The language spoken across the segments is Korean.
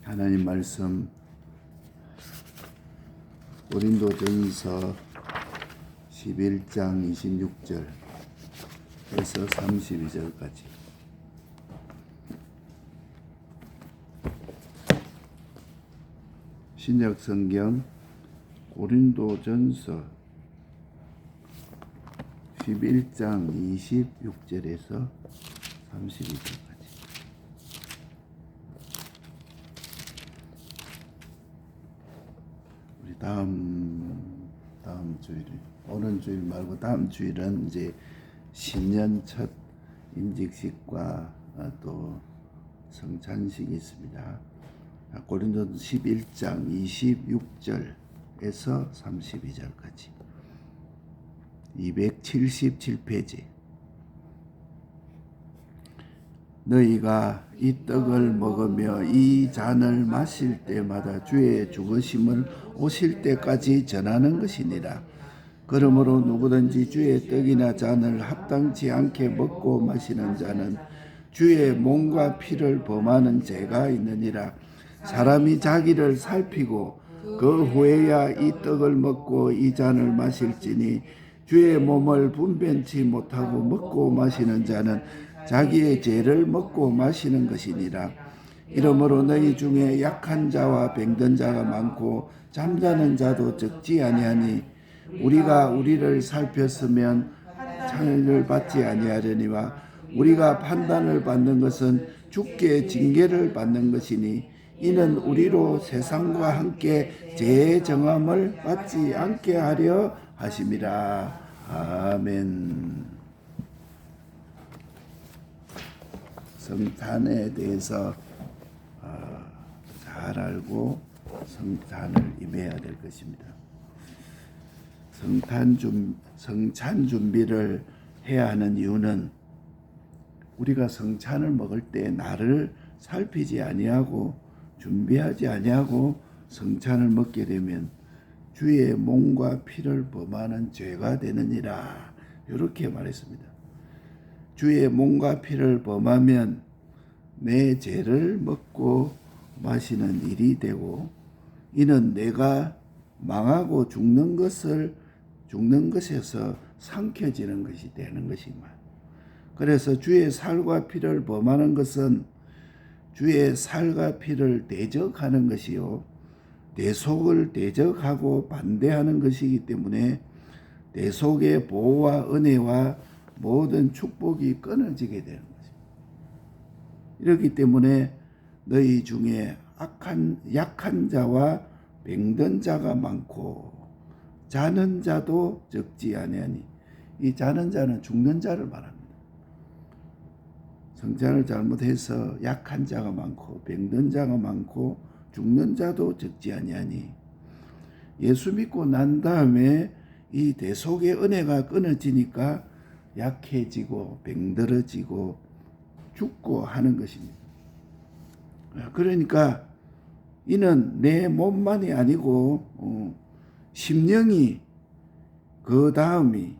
하나님 말씀 고린도전서 11장 26절에서 32절까지 신약성경 고린도전서 11장 26절에서 32절까지 우리 다음 주일, 오는 주일 말고 다음 주일은 이제 신년 첫 임직식과 또 성찬식이 있습니다. 고린도서 11장 26절에서 32절까지 277페이지. 너희가 이 떡을 먹으며 이 잔을 마실 때마다 주의 죽으심을 오실 때까지 전하는 것이니라. 그러므로 누구든지 주의 떡이나 잔을 합당치 않게 먹고 마시는 자는 주의 몸과 피를 범하는 죄가 있느니라. 사람이 자기를 살피고 그 후에야 이 떡을 먹고 이 잔을 마실지니 주의 몸을 분별치 못하고 먹고 마시는 자는 자기의 죄를 먹고 마시는 것이니라. 이러므로 너희 중에 약한 자와 병든 자가 많고 잠자는 자도 적지 아니하니 우리가 우리를 살폈으면 판단을 받지 아니하려니와 우리가 판단을 받는 것은 주께 징계를 받는 것이니 이는 우리로 세상과 함께 죄의 정함을 받지 않게 하려 하심이라. 아멘. 성탄에 대해서 잘 알고 성탄을 임해야 될 것입니다. 성찬 준비를 해야 하는 이유는 우리가 성찬을 먹을 때 나를 살피지 아니하고 준비하지 아니하고 성찬을 먹게 되면 주의 몸과 피를 범하는 죄가 되느니라. 이렇게 말했습니다. 주의 몸과 피를 범하면 내 죄를 먹고 마시는 일이 되고 이는 내가 망하고 죽는 것에서 삼켜지는 것이 되는 것이마. 그래서 주의 살과 피를 범하는 것은 주의 살과 피를 대적하는 것이요 대속을 대적하고 반대하는 것이기 때문에 대속의 보호와 은혜와 모든 축복이 끊어지게 되는 것입니다. 이렇기 때문에 너희 중에 약한 자와 병든 자가 많고 자는 자도 적지 아니하니, 이 자는 자는 죽는 자를 말합니다. 성찬을 잘못해서 약한 자가 많고 병든 자가 많고 죽는 자도 적지 아니하니, 예수 믿고 난 다음에 이 대속의 은혜가 끊어지니까 약해지고 병들어지고 죽고 하는 것입니다. 그러니까 이는 내 몸만이 아니고 심령이, 그 다음이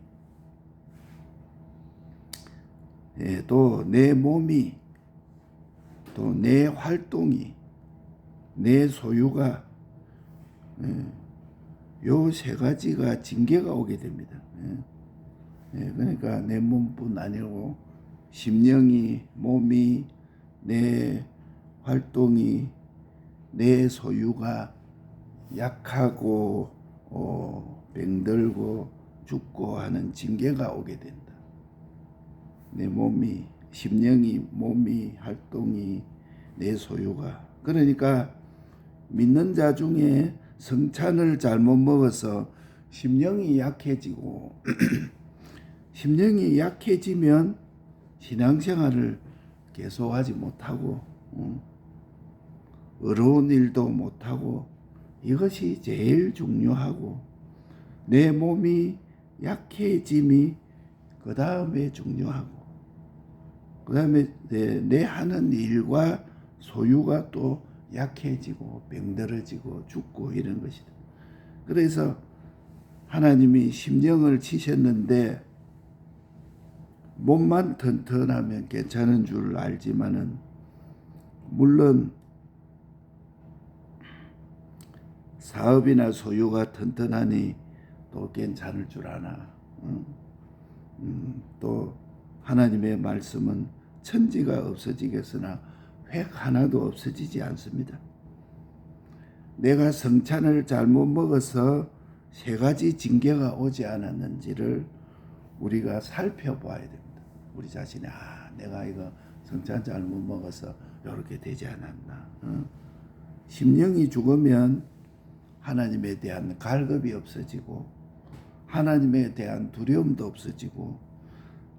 또 내 몸이, 또 내 활동이, 내 소유가, 요 세 가지가 징계가 오게 됩니다. 그러니까 내 몸뿐 아니고 심령이, 몸이, 내 활동이, 내 소유가 약하고 병들고 죽고 하는 징계가 오게 된다. 내 몸이, 심령이, 몸이, 활동이, 내 소유가. 그러니까 믿는 자 중에 성찬을 잘못 먹어서 심령이 약해지고 심령이 약해지면 신앙생활을 계속하지 못하고 어려운 일도 못하고, 이것이 제일 중요하고 내 몸이 약해짐이 그 다음에 중요하고, 그 다음에 내 하는 일과 소유가 또 약해지고 병들어지고 죽고 이런 것이다. 그래서 하나님이 심령을 치셨는데 몸만 튼튼하면 괜찮은 줄 알지만은, 물론 사업이나 소유가 튼튼하니 또 괜찮을 줄 아나. 또 하나님의 말씀은 천지가 없어지겠으나 획 하나도 없어지지 않습니다. 내가 성찬을 잘못 먹어서 세 가지 징계가 오지 않았는지를 우리가 살펴봐야 됩니다. 우리 자신이 내가 이거 성찬 잘못 먹어서 이렇게 되지 않았나. 심령이 죽으면 하나님에 대한 갈급이 없어지고 하나님에 대한 두려움도 없어지고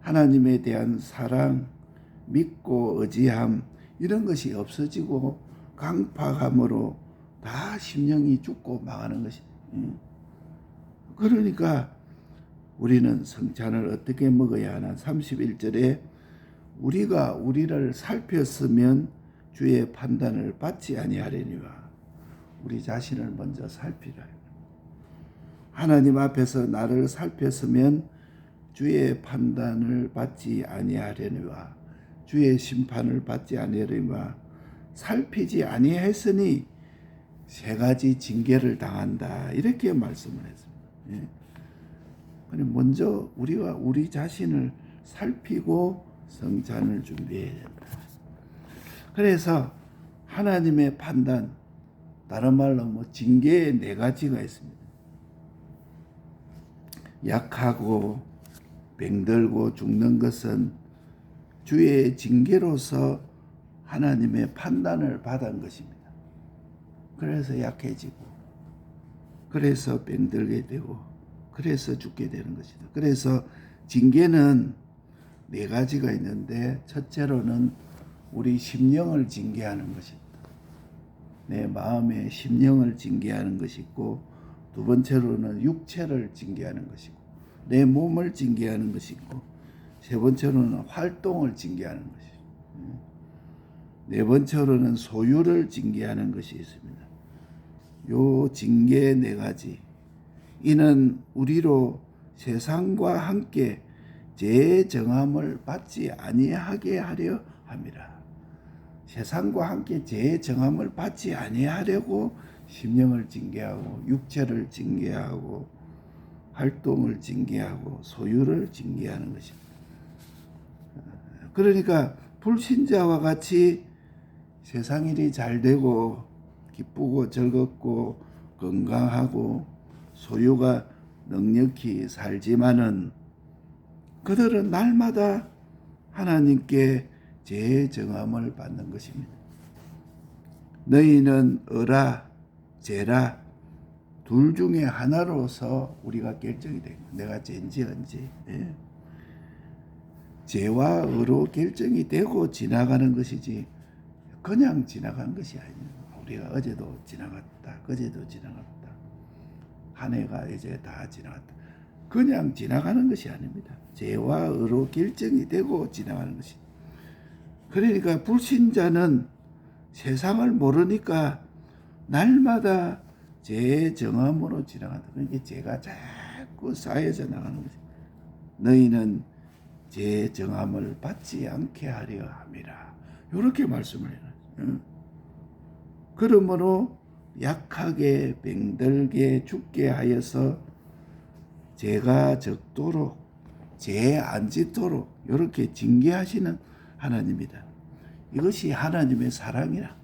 하나님에 대한 사랑, 믿고 의지함 이런 것이 없어지고 강팍함으로 다 심령이 죽고 망하는 것이. 그러니까 우리는 성찬을 어떻게 먹어야 하나. 31절에 우리가 우리를 살폈으면 주의 판단을 받지 아니하려니와. 우리 자신을 먼저 살피라. 하나님 앞에서 나를 살폈으면 주의 판단을 받지 아니하려니와. 주의 심판을 받지 아니하려니와. 살피지 아니했으니 세 가지 징계를 당한다. 이렇게 말씀을 했습니다. 먼저 우리가 우리 자신을 살피고 성찬을 준비해야 된다. 그래서 하나님의 판단, 다른 말로 징계의 네 가지가 있습니다. 약하고 병들고 죽는 것은 주의 징계로서 하나님의 판단을 받은 것입니다. 그래서 약해지고, 그래서 병들게 되고, 그래서 죽게 되는 것이다. 그래서 징계는 네 가지가 있는데, 첫째로는 우리 심령을 징계하는 것입니다. 내 마음의 심령을 징계하는 것이 있고, 두 번째로는 육체를 징계하는 것이고, 내 몸을 징계하는 것이 있고, 세 번째로는 활동을 징계하는 것이고, 네 번째로는 소유를 징계하는 것이 있습니다. 요 징계 네 가지, 이는 우리로 세상과 함께 재정함을 받지 아니하게 하려 함이라. 세상과 함께 재정함을 받지 아니하려고 심령을 징계하고 육체를 징계하고 활동을 징계하고 소유를 징계하는 것입니다. 그러니까 불신자와 같이 세상 일이 잘 되고 기쁘고 즐겁고 건강하고 소유가 넉넉히 살지만은 그들은 날마다 하나님께 재정함을 받는 것입니다. 너희는 어라 죄라 둘 중에 하나로서 우리가 결정이 됩니다. 내가 죄인지 언지. 죄와 의로 결정이 되고 지나가는 것이지 그냥 지나가는 것이 아닙니다. 우리가 어제도 지나갔다, 그제도 지나갔다, 한 해가 이제 다 지나갔다. 그냥 지나가는 것이 아닙니다. 죄와 의로 결정이 되고 지나가는 것이. 그러니까 불신자는 세상을 모르니까 날마다 죄의 정함으로 지나간다. 그러니까 죄가 자꾸 쌓여져 나가는 것이. 너희는 죄의 정함을 받지 않게 하려 함이라. 이렇게 말씀을 해요. 그러므로 약하게 병들게 죽게 하여서 죄가 적도록 죄에 안 짓도록 이렇게 징계하시는 하나님이다. 이것이 하나님의 사랑이라.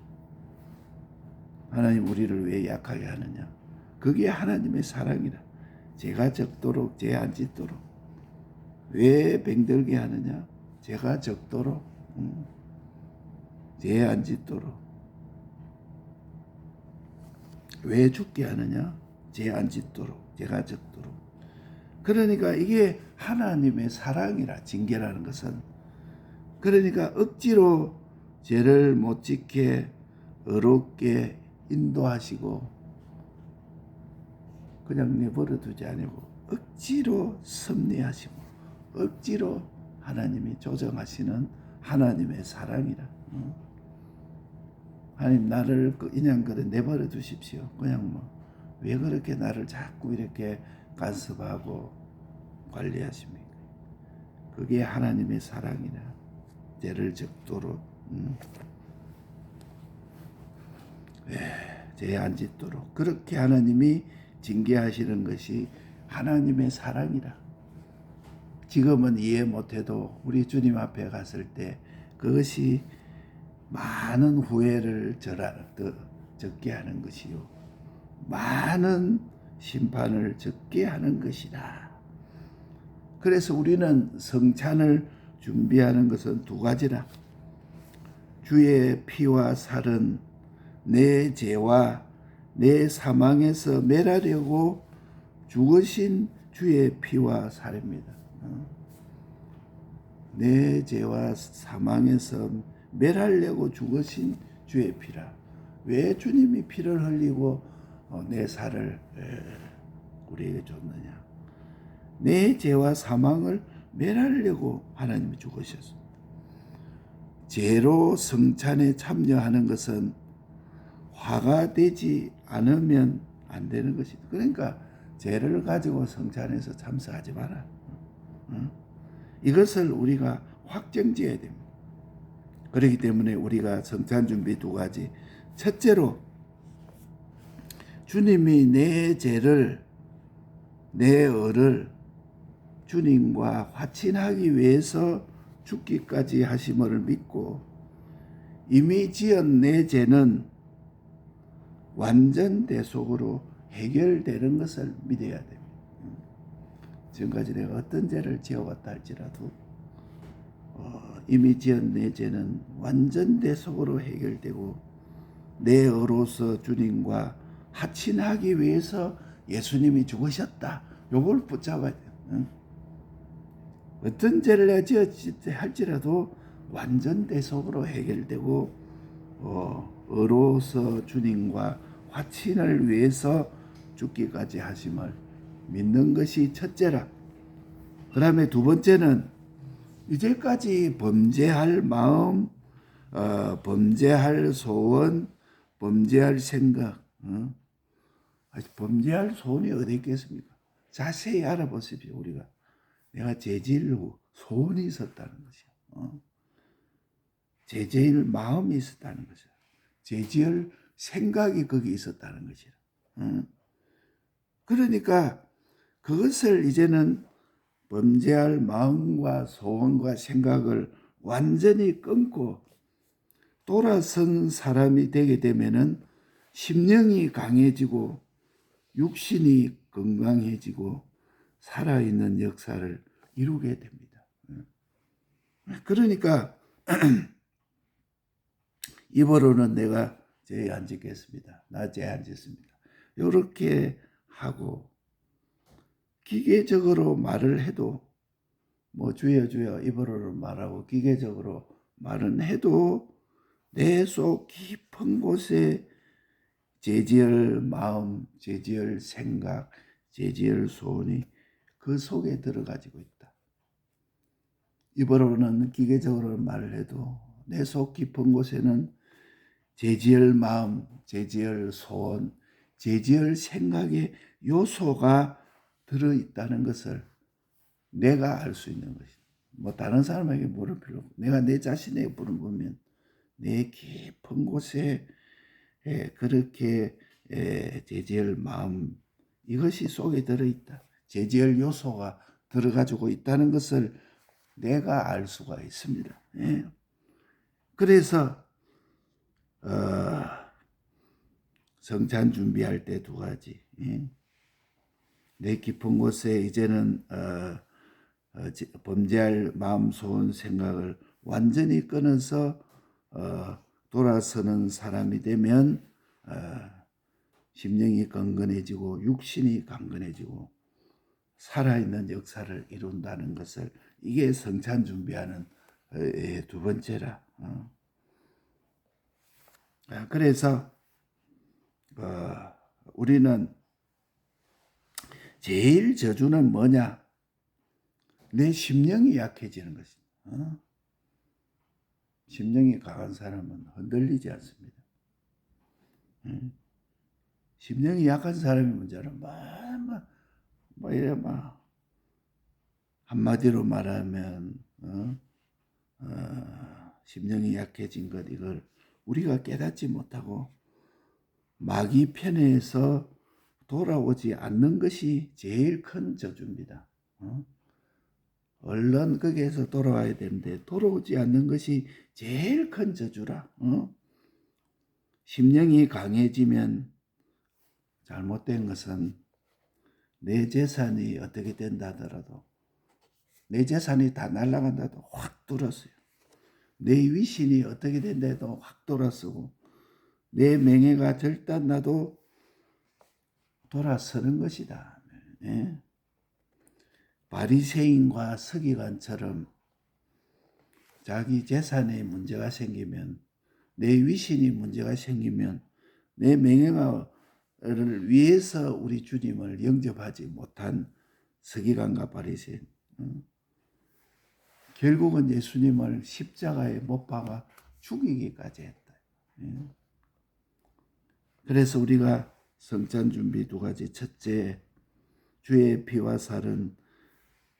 하나님 우리를 왜 약하게 하느냐? 그게 하나님의 사랑이라. 죄가 적도록 죄 안 짓도록. 왜 병들게 하느냐? 죄가 적도록 죄 안 짓도록. 왜 죽게 하느냐? 죄 안 짓도록, 죄가 적도록. 그러니까 이게 하나님의 사랑이라. 징계라는 것은. 그러니까 억지로 죄를 못 지게 어렵게 인도하시고 그냥 내버려 두지 아니고 억지로 섭리하시고 억지로 하나님이 조정하시는 하나님의 사랑이라. 하나님 나를 그냥 그래 내버려 두십시오. 그냥 왜 그렇게 나를 자꾸 이렇게 간섭하고 관리하십니까? 그게 하나님의 사랑이라. 죄를 적도록. 죄 안 짓도록 그렇게 하나님이 징계하시는 것이 하나님의 사랑이라. 지금은 이해 못해도 우리 주님 앞에 갔을 때 그것이 많은 후회를 적게 하는 것이요 많은 심판을 적게 하는 것이다. 그래서 우리는 성찬을 준비하는 것은 두 가지라. 주의 피와 살은 내 죄와 내 사망에서 멸하려고 죽으신 주의 피와 살입니다. 내 죄와 사망에서 멸하려고 죽으신 주의 피라. 왜 주님이 피를 흘리고 내 살을 우리에게 줬느냐? 내 죄와 사망을 멸하려고 하나님이 죽으셨습니다. 죄로 성찬에 참여하는 것은 화가 되지 않으면 안 되는 것이다. 그러니까 죄를 가지고 성찬에서 참석하지 마라. 이것을 우리가 확정지어야 됩니다. 그렇기 때문에 우리가 성찬 준비 두 가지. 첫째로 주님이 내 죄를 내 의를 주님과 화친하기 위해서 죽기까지 하심을 믿고 이미 지은 내 죄는 완전 대속으로 해결되는 것을 믿어야 됩니다. 지금까지 내가 어떤 죄를 지어왔다 할지라도 이미 지은 내 죄는 완전 대속으로 해결되고 내 의로서 주님과 하친하기 위해서 예수님이 죽으셨다. 요걸 붙잡아야 돼요. 어떤 죄를 할지라도 완전 대속으로 해결되고 의로서 주님과 화친을 위해서 죽기까지 하심을 믿는 것이 첫째라. 그 다음에 두 번째는 이제까지 범죄할 마음, 범죄할 소원, 범죄할 생각, 범죄할 소원이 어디 있겠습니까? 자세히 알아보십시오. 우리가 내가 죄지으려고 소원이 있었다는 것이요. 죄지을 마음이 있었다는 것이요. 죄지을 생각이 거기 있었다는 것이요. 그러니까 그것을 이제는 범죄할 마음과 소원과 생각을 완전히 끊고 돌아선 사람이 되게 되면은 심령이 강해지고 육신이 건강해지고 살아있는 역사를 이루게 됩니다. 그러니까 입으로는 내가 죄 안 짓겠습니다. 나 죄 안 짓습니다. 이렇게 하고 기계적으로 말을 해도 뭐 주여 주여 입으로는 말하고 기계적으로 말은 해도 내 속 깊은 곳에 죄지을 마음, 죄지을 생각, 죄지을 소원이 그 속에 들어가지고 있다. 입으로는 기계적으로 말을 해도 내 속 깊은 곳에는 죄지을 마음, 죄지을 소원, 죄지을 생각의 요소가 들어있다는 것을 내가 알 수 있는 것이다. 뭐 다른 사람에게 물을 필요 없고 내가 내 자신에게 물어보면 내 깊은 곳에 그렇게 죄지을 마음 이것이 속에 들어있다. 죄지을 요소가 들어가지고 있다는 것을 내가 알 수가 있습니다. 그래서 성찬 준비할 때 두 가지. 내 깊은 곳에 이제는 범죄할 마음, 소원, 생각을 완전히 끊어서 돌아서는 사람이 되면 심령이 건건해지고 육신이 강건해지고 살아있는 역사를 이룬다는 것을 이게 성찬 준비하는 두 번째라. 그래서 우리는 제일 저주는 뭐냐? 내 심령이 약해지는 것입니다. 심령이 강한 사람은 흔들리지 않습니다. 심령이 약한 사람의 문제는 한마디로 말하면 심령이 약해진 것 이걸 우리가 깨닫지 못하고 마귀 편에서 돌아오지 않는 것이 제일 큰 저주입니다. 얼른 거기에서 돌아와야 되는데 돌아오지 않는 것이 제일 큰 저주라. 심령이 강해지면 잘못된 것은 내 재산이 어떻게 된다 하더라도, 내 재산이 다 날아간다도 확 돌아서요. 내 위신이 어떻게 된다 해도 확 돌아서고, 내 명예가 절단나도 돌아서는 것이다. 예? 바리새인과 서기관처럼 자기 재산에 문제가 생기면, 내 위신이 문제가 생기면, 내 명예를 위해서 우리 주님을 영접하지 못한 서기관과 바리새인, 결국은 예수님을 십자가에 못 박아 죽이기까지 했다. 그래서 우리가 성찬 준비 두 가지. 첫째, 주의 피와 살은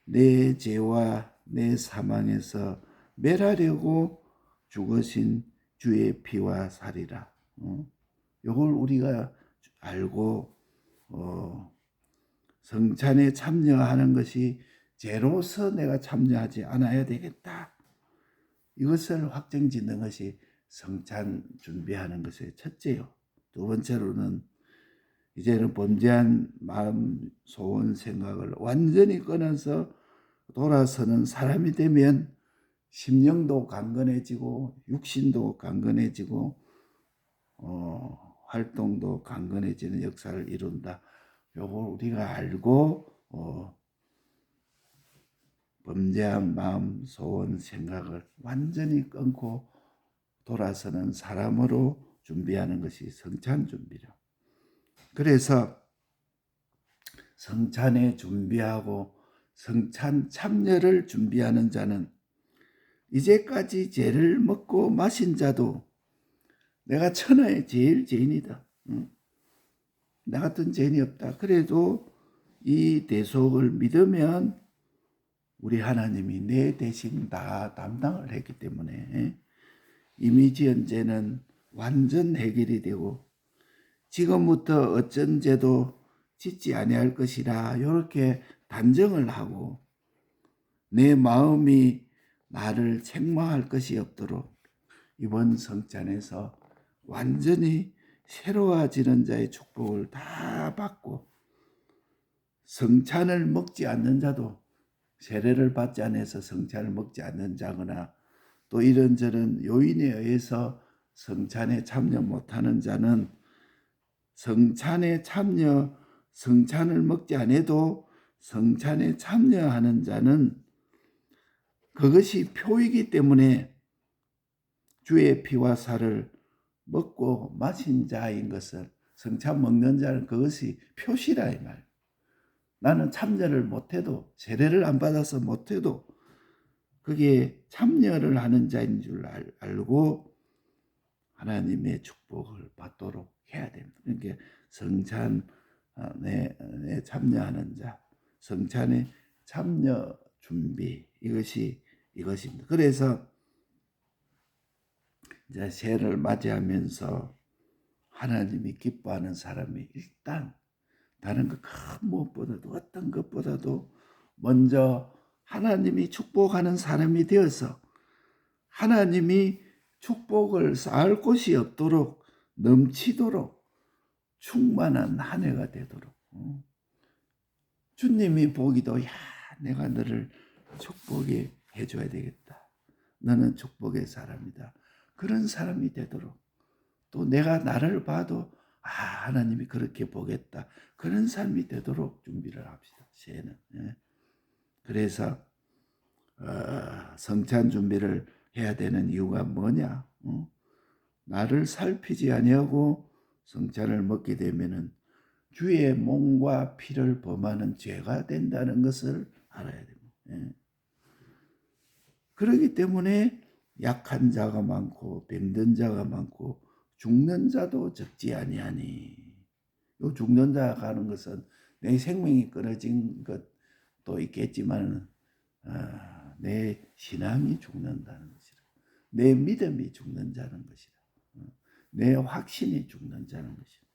내 죄와 내 사망에서 멸하려고 죽으신 주의 피와 살이라. 이걸 우리가 알고 성찬에 참여하는 것이 죄로서 내가 참여하지 않아야 되겠다. 이것을 확정짓는 것이 성찬 준비하는 것의 첫째요. 두 번째로는 이제는 범죄한 마음, 소원, 생각을 완전히 끊어서 돌아서는 사람이 되면 심령도 강건해지고 육신도 강건해지고 활동도 강건해지는 역사를 이룬다. 요걸 우리가 알고 범죄한 마음, 소원, 생각을 완전히 끊고 돌아서는 사람으로 준비하는 것이 성찬 준비죠. 그래서 성찬에 준비하고 성찬 참여를 준비하는 자는 이제까지 죄를 먹고 마신 자도 내가 천하의 제일 죄인이다. 나 같은 죄인이 없다. 그래도 이 대속을 믿으면 우리 하나님이 내 대신 다 담당을 했기 때문에 이미 지은 죄는 완전 해결이 되고 지금부터 어쩐 죄도 짓지 아니할 것이라 이렇게 단정을 하고 내 마음이 나를 책망할 것이 없도록 이번 성찬에서 완전히 새로워지는 자의 축복을 다 받고 성찬을 먹지 않는 자도 세례를 받지 않아서 성찬을 먹지 않는 자거나 또 이런저런 요인에 의해서 성찬에 참여 못하는 자는 성찬에 성찬을 먹지 않아도 성찬에 참여하는 자는 그것이 표이기 때문에 주의 피와 살을 먹고 마신 자인 것을 성찬 먹는 자는 그것이 표시라 이 말. 나는 참여를 못해도 세례를 안 받아서 못해도 그게 참여를 하는 자인 줄 알고 하나님의 축복을 받도록 해야 됩니다. 그러니까 성찬에 참여하는 자, 성찬의 참여 준비 이것입니다. 그래서 이제 새해를 맞이하면서 하나님이 기뻐하는 사람이 일단 다른 것 큰 무엇보다도 어떤 것보다도 먼저 하나님이 축복하는 사람이 되어서 하나님이 축복을 쌓을 곳이 없도록 넘치도록 충만한 한 해가 되도록 주님이 보기도 야 내가 너를 축복해 줘야 되겠다. 너는 축복의 사람이다. 그런 사람이 되도록 또 내가 나를 봐도 하나님이 그렇게 보겠다. 그런 삶이 되도록 준비를 합시다. 새해는. 그래서 성찬 준비를 해야 되는 이유가 뭐냐? 나를 살피지 아니하고 성찬을 먹게 되면은 주의 몸과 피를 범하는 죄가 된다는 것을 알아야 됩니다. 그렇기 때문에 약한 자가 많고 병든 자가 많고 죽는 자도 적지 아니하니. 요 죽는 자가 가는 것은 내 생명이 끊어진 것도 있겠지만 내 신앙이 죽는다는 것이라. 내 믿음이 죽는 자는 것이라. 내 확신이 죽는 자는 것이라.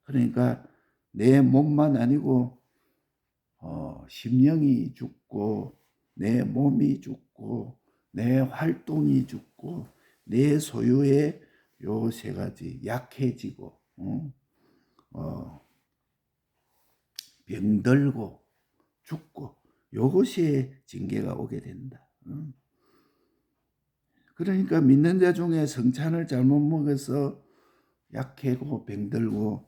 그러니까 내 몸만 아니고 심령이 죽고 내 몸이 죽고 내 활동이 죽고 내 소유의 요 세 가지 약해지고 병들고 죽고 요것이 징계가 오게 된다. 그러니까 믿는 자 중에 성찬을 잘못 먹어서 약해고 병들고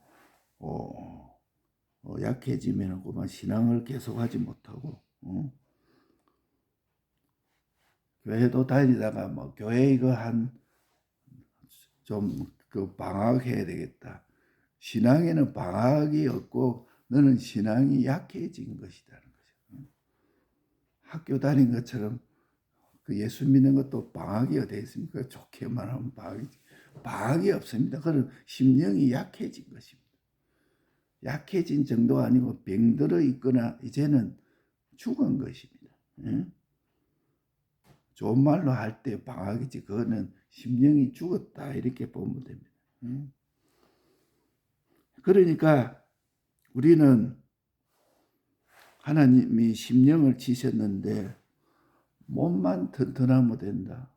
약해지면 그만 신앙을 계속하지 못하고 교회도 다니다가 뭐 교회 이거 좀 방학해야 되겠다. 신앙에는 방학이 없고 너는 신앙이 약해진 것이라는 거죠. 학교 다닌 것처럼 그 예수 믿는 것도 방학이 어디 있습니까? 좋게만 하면 방학이지. 방학이 없습니다. 그건 심령이 약해진 것입니다. 약해진 정도가 아니고 병들어 있거나 이제는 죽은 것입니다. 좋은 말로 할 때 방학이지 그거는 심령이 죽었다 이렇게 보면 됩니다. 그러니까 우리는 하나님이 심령을 지셨는데 몸만 튼튼하면 된다.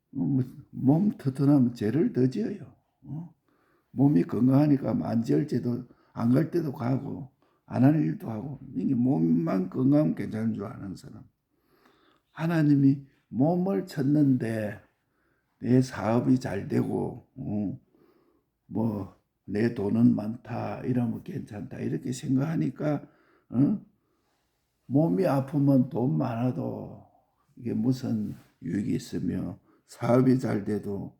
몸 튼튼하면 죄를 더 지어요. 몸이 건강하니까 안 지을 때도 안 갈 때도 가고 안 하는 일도 하고 이게 몸만 건강하면 괜찮은 줄 아는 사람. 하나님이 몸을 쳤는데 내 사업이 잘 되고 뭐 내 돈은 많다 이러면 괜찮다 이렇게 생각하니까 몸이 아프면 돈 많아도 이게 무슨 유익이 있으며 사업이 잘 돼도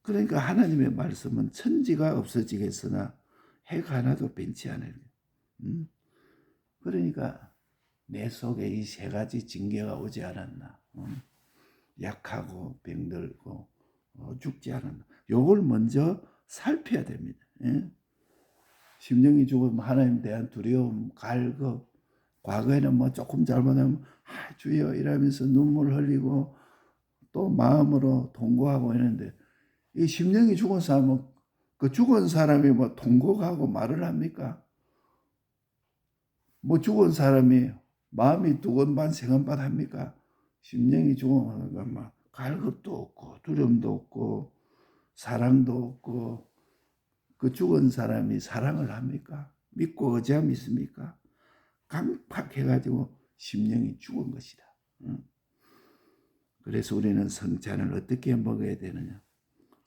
그러니까 하나님의 말씀은 천지가 없어지겠으나 해가 하나도 변치 않아요. 그러니까 내 속에 이 세 가지 징계가 오지 않았나. 약하고 병들고 죽지 않았나. 요걸 먼저 살펴야 됩니다. 심령이 죽으면 하나님에 대한 두려움, 갈급, 과거에는 뭐 조금 잘못하면 주여 이러면서 눈물 흘리고 또 마음으로 통곡하고 했는데 이 심령이 죽은 사람은 그 죽은 사람이 뭐 통곡하고 말을 합니까? 뭐 죽은 사람이 마음이 두근반 세근반 합니까? 심령이 죽으면 막 갈급도 없고 두려움도 없고 사랑도 없고 그 죽은 사람이 사랑을 합니까? 믿고 의지함 있습니까? 강팍해가지고 심령이 죽은 것이다. 그래서 우리는 성찬을 어떻게 먹어야 되느냐?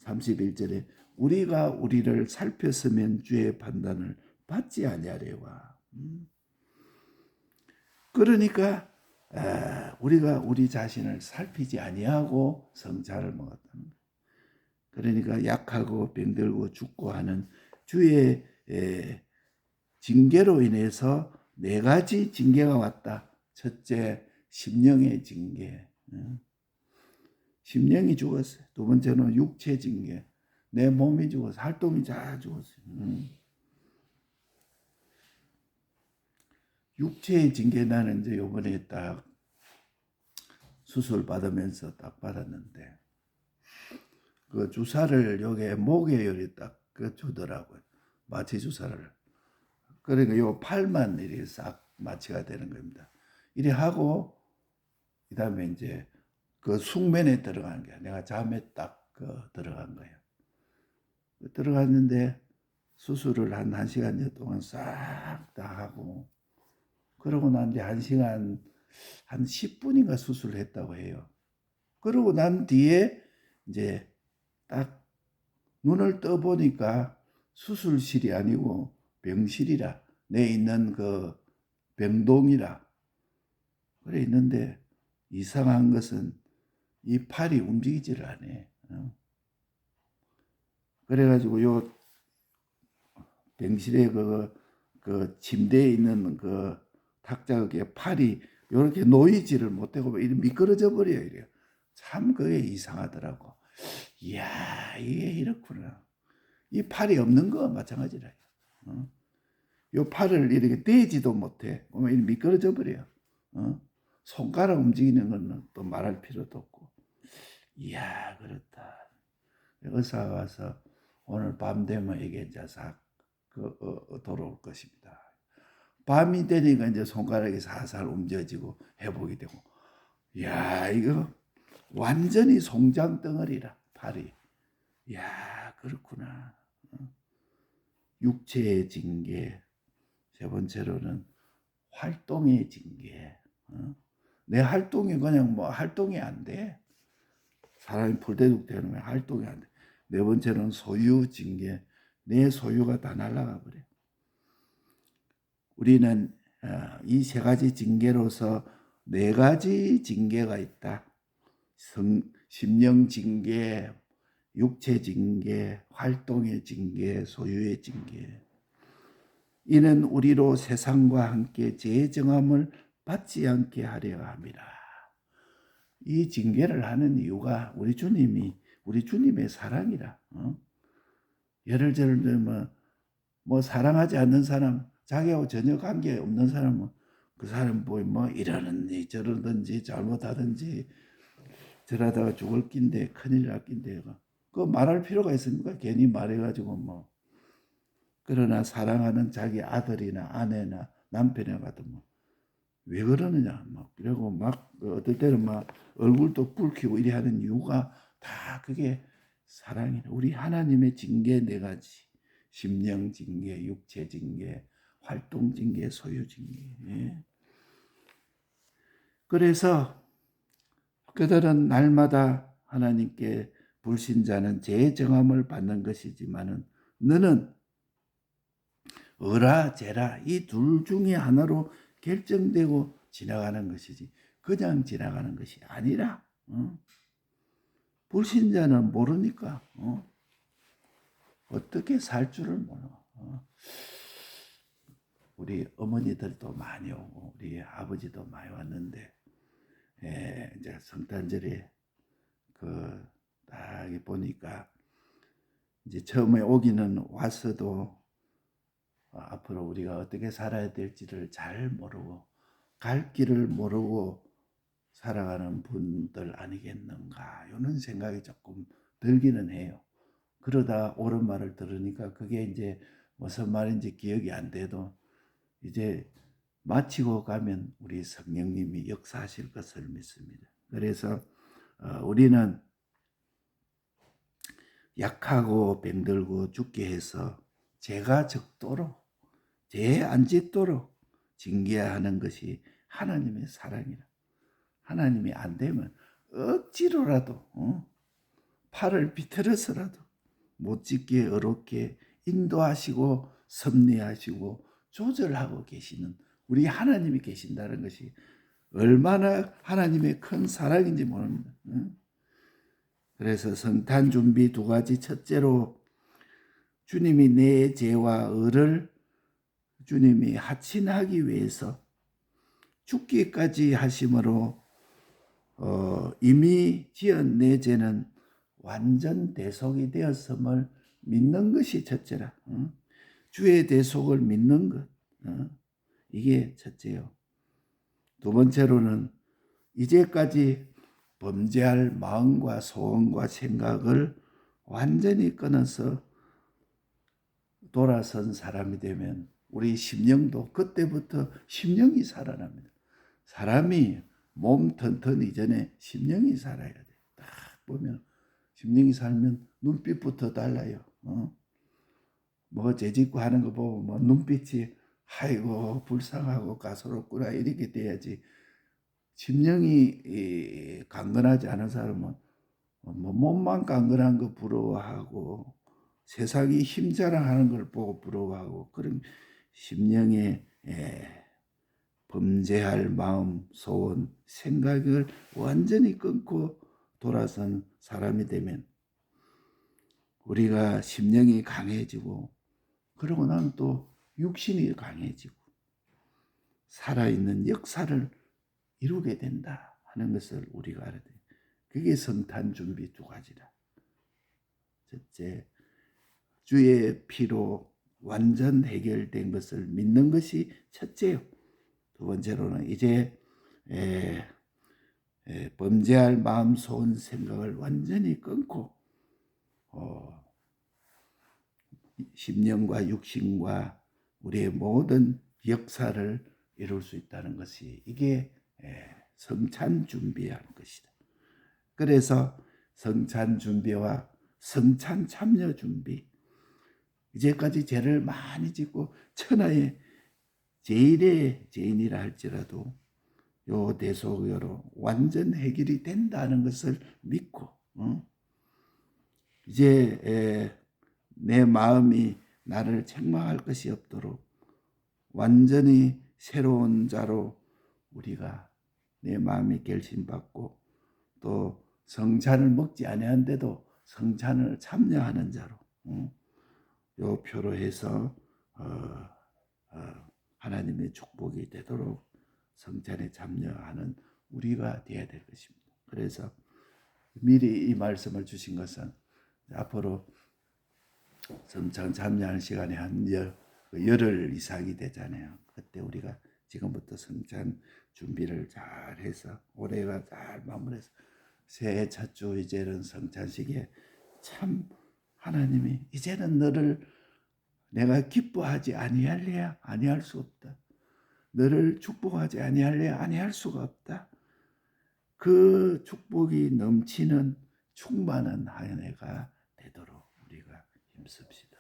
31절에 우리가 우리를 살폈으면 주의 판단을 받지 아니하려와. 그러니까 우리가 우리 자신을 살피지 아니하고 성찬을 먹었다는 거예요. 그러니까 약하고 병들고 죽고 하는 주의 징계로 인해서 네 가지 징계가 왔다. 첫째, 심령의 징계. 심령이 죽었어요. 두 번째는 육체 징계. 내 몸이 죽었어요. 활동이 다 죽었어요. 육체의 징계 나는 이제 요번에 딱 수술 받으면서 딱 받았는데 그 주사를 여기에 목에 여기 딱 그 주더라고요. 마취 주사를. 그러니까 요 팔만 이렇게 싹 마취가 되는 겁니다. 이래 하고 그다음에 이제 그 숙면에 들어가는 게 내가 잠에 딱 그 들어간 거예요. 들어갔는데 수술을 한 1시간 동안 싹 다 하고 그러고 난 뒤에 1시간 한 10분인가 수술을 했다고 해요. 그러고 난 뒤에 이제 딱 눈을 떠 보니까 수술실이 아니고 병실이라 내 있는 그 병동이라 그래 있는데 이상한 것은 이 팔이 움직이지를 않아. 그래가지고 요 병실에 그 침대에 있는 그 탁자에 팔이 이렇게 놓이지를 못하고 이렇게 미끄러져 버려요. 이래요. 참 그게 이상하더라고. 이야 이게 이렇구나. 이 팔이 없는 거 마찬가지라. 요 팔을 이렇게 떼지도 못해. 이렇게 미끄러져 버려요. 손가락 움직이는 거는 또 말할 필요도 없고. 이야 그렇다. 의사가 와서 오늘 밤 되면 이게 이제 싹 돌아올 것입니다. 밤이 되니까 이제 손가락이 살살 움직여지고 회복이 되고, 야, 이거 완전히 송장 덩어리라, 팔이. 야, 그렇구나. 육체의 징계. 세 번째로는 활동의 징계. 내 활동이 그냥 뭐 활동이 안 돼. 사람이 풀대둑 되는 거야. 활동이 안 돼. 네 번째로는 소유 징계. 내 소유가 다 날아가 버려. 우리는 이 세 가지 징계로서 네 가지 징계가 있다. 심령 징계, 육체 징계, 활동의 징계, 소유의 징계. 이는 우리로 세상과 함께 재정함을 받지 않게 하려 함이라. 이 징계를 하는 이유가 우리 주님의 사랑이라. 예를 들면 뭐 사랑하지 않는 사람, 자기하고 전혀 관계 없는 사람은 그 사람 뭐 이러는지 저러든지 잘못하든지 저러다가 죽을 낀데 큰일 날 낀데 그거 말할 필요가 있습니까? 괜히 말해가지고 뭐. 그러나 사랑하는 자기 아들이나 아내나 남편에 가도 뭐 왜 그러느냐 막 이러고 막 어떨 때는 막 얼굴도 붉히고 이래 하는 이유가 다 그게 사랑이네. 우리 하나님의 징계 네 가지. 심령 징계, 육체 징계, 활동 징계, 소유 징계. 예. 그래서 그들은 날마다 하나님께 불신자는 재정함을 받는 것이지만은 너는 어라 제라 이 둘 중에 하나로 결정되고 지나가는 것이지 그냥 지나가는 것이 아니라 불신자는 모르니까 어떻게 살 줄을 몰라. 우리 어머니들도 많이 오고 우리 아버지도 많이 왔는데 이제 성탄절에 딱 보니까 이제 처음에 오기는 왔어도 앞으로 우리가 어떻게 살아야 될지를 잘 모르고 갈 길을 모르고 살아가는 분들 아니겠는가 이런 생각이 조금 들기는 해요. 그러다 옳은 말을 들으니까 그게 이제 무슨 말인지 기억이 안 돼도 이제 마치고 가면 우리 성령님이 역사하실 것을 믿습니다. 그래서 우리는 약하고 병들고 죽게 해서 죄가 적도록 죄에 안 짓도록 징계하는 것이 하나님의 사랑이라. 하나님이 안 되면 억지로라도 팔을 비틀어서라도 못 짓게 어렵게 인도하시고 섭리하시고 조절하고 계시는 우리 하나님이 계신다는 것이 얼마나 하나님의 큰 사랑인지 모릅니다. 그래서 성탄 준비 두 가지. 첫째로 주님이 내 죄와 의를 주님이 하친하기 위해서 죽기까지 하심으로 이미 지은 내 죄는 완전 대속이 되었음을 믿는 것이 첫째라. 주의 대속을 믿는 것. 이게 첫째요. 두 번째로는 이제까지 범죄할 마음과 소원과 생각을 완전히 끊어서 돌아선 사람이 되면 우리 심령도 그때부터 심령이 살아납니다. 사람이 몸 튼튼이 전에 심령이 살아야 돼. 딱 보면 심령이 살면 눈빛부터 달라요. 뭐 죄짓고 하는 거 보고 뭐 눈빛이 아이고 불쌍하고 가소롭구나 이렇게 돼야지. 심령이 강건하지 않은 사람은 뭐 몸만 강건한 거 부러워하고 세상이 힘 자랑하는 걸 보고 부러워하고 그런 심령의 범죄할 마음, 소원, 생각을 완전히 끊고 돌아선 사람이 되면 우리가 심령이 강해지고 그러고 나면 또 육신이 강해지고 살아있는 역사를 이루게 된다 하는 것을 우리가 알아야 돼요. 그게 성탄 준비 두 가지라. 첫째, 주의 피로 완전 해결된 것을 믿는 것이 첫째요. 두 번째로는 이제 범죄할 마음, 소원, 생각을 완전히 끊고 심령과 육신과 우리의 모든 역사를 이룰 수 있다는 것이 이게 성찬 준비하는 것이다. 그래서 성찬 준비와 성찬 참여 준비, 이제까지 죄를 많이 짓고 천하의 제일의 죄인이라 할지라도 요 대속으로 완전 해결이 된다는 것을 믿고 이제 내 마음이 나를 책망할 것이 없도록 완전히 새로운 자로 우리가 내 마음이 결심받고 또 성찬을 먹지 아니한데도 성찬을 참여하는 자로 요 표로 해서 하나님의 축복이 되도록 성찬에 참여하는 우리가 되어야 될 것입니다. 그래서 미리 이 말씀을 주신 것은 앞으로 성찬 참여하는 시간이 한 열흘 이상이 되잖아요. 그때 우리가 지금부터 성찬 준비를 잘 해서 올해가 잘 마무리해서 새해 첫 주 이제는 성찬식에 참 하나님이 이제는 너를 내가 기뻐하지 아니할래야 아니할 수 없다. 너를 축복하지 아니할래야 아니할 수가 없다. 그 축복이 넘치는 충만한 한 해가 되도록 우리가 힘씁시다.